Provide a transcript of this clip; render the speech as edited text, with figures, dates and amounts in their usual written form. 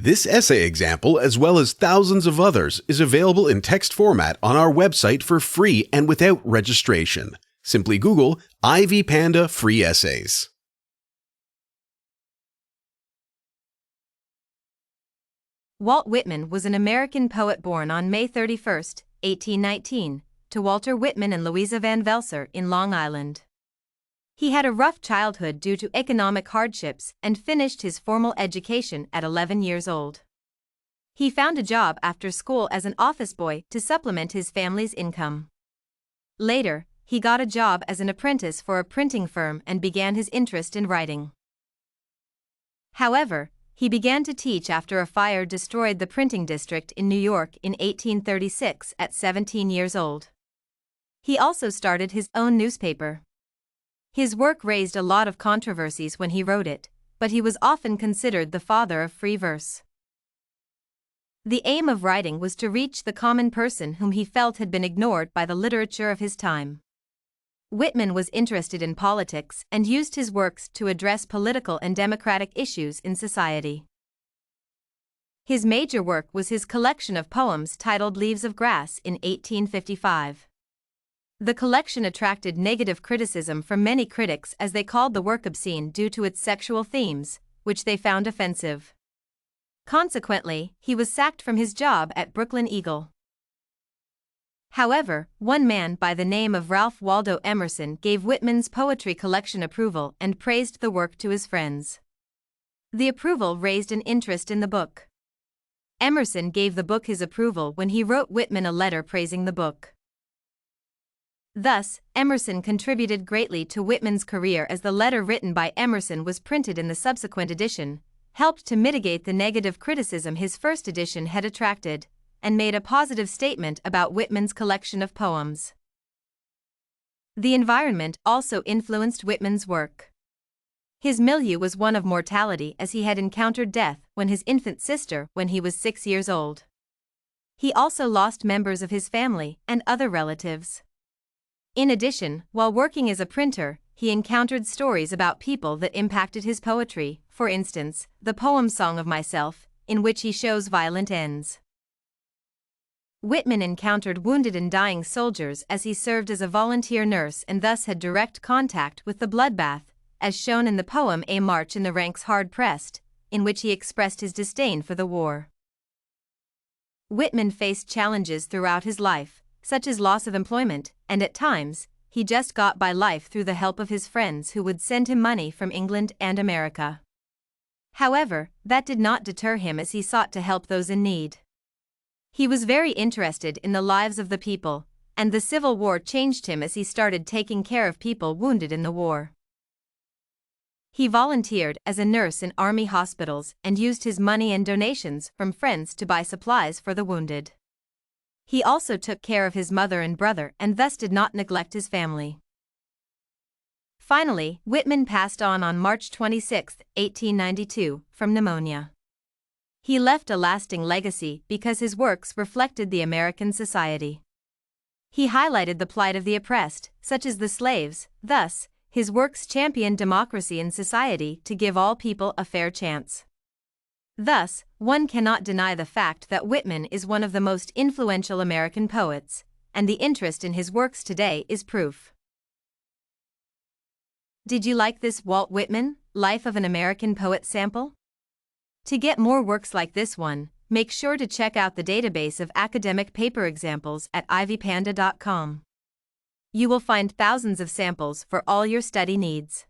This essay example, as well as thousands of others, is available in text format on our website for free and without registration. Simply Google Ivy Panda Free Essays. Walt Whitman was an American poet born on May 31, 1819, to Walter Whitman and Louisa Van Velser in Long Island. He had a rough childhood due to economic hardships and finished his formal education at 11 years old. He found a job after school as an office boy to supplement his family's income. Later, he got a job as an apprentice for a printing firm and began his interest in writing. However, he began to teach after a fire destroyed the printing district in New York in 1836 at 17 years old. He also started his own newspaper. His work raised a lot of controversies when he wrote it, but he was often considered the father of free verse. The aim of writing was to reach the common person whom he felt had been ignored by the literature of his time. Whitman was interested in politics and used his works to address political and democratic issues in society. His major work was his collection of poems titled Leaves of Grass in 1855. The collection attracted negative criticism from many critics as they called the work obscene due to its sexual themes, which they found offensive. Consequently, he was sacked from his job at Brooklyn Eagle. However, one man by the name of Ralph Waldo Emerson gave Whitman's poetry collection approval and praised the work to his friends. The approval raised an interest in the book. Emerson gave the book his approval when he wrote Whitman a letter praising the book. Thus, Emerson contributed greatly to Whitman's career as the letter written by Emerson was printed in the subsequent edition, helped to mitigate the negative criticism his first edition had attracted, and made a positive statement about Whitman's collection of poems. The environment also influenced Whitman's work. His milieu was one of mortality as he had encountered death when his infant sister when he was 6 years old. He also lost members of his family and other relatives. In addition, while working as a printer, he encountered stories about people that impacted his poetry, for instance, the poem Song of Myself, in which he shows violent ends. Whitman encountered wounded and dying soldiers as he served as a volunteer nurse and thus had direct contact with the bloodbath, as shown in the poem A March in the Ranks Hard Pressed, in which he expressed his disdain for the war. Whitman faced challenges throughout his life, such as loss of employment, and at times, he just got by life through the help of his friends who would send him money from England and America. However, that did not deter him as he sought to help those in need. He was very interested in the lives of the people, and the Civil War changed him as he started taking care of people wounded in the war. He volunteered as a nurse in army hospitals and used his money and donations from friends to buy supplies for the wounded. He also took care of his mother and brother and thus did not neglect his family. Finally, Whitman passed on March 26, 1892, from pneumonia. He left a lasting legacy because his works reflected the American society. He highlighted the plight of the oppressed, such as the slaves, thus, his works championed democracy in society to give all people a fair chance. Thus, one cannot deny the fact that Whitman is one of the most influential American poets, and the interest in his works today is proof. Did you like this Walt Whitman, Life of an American Poet sample? To get more works like this one, make sure to check out the database of academic paper examples at ivypanda.com. You will find thousands of samples for all your study needs.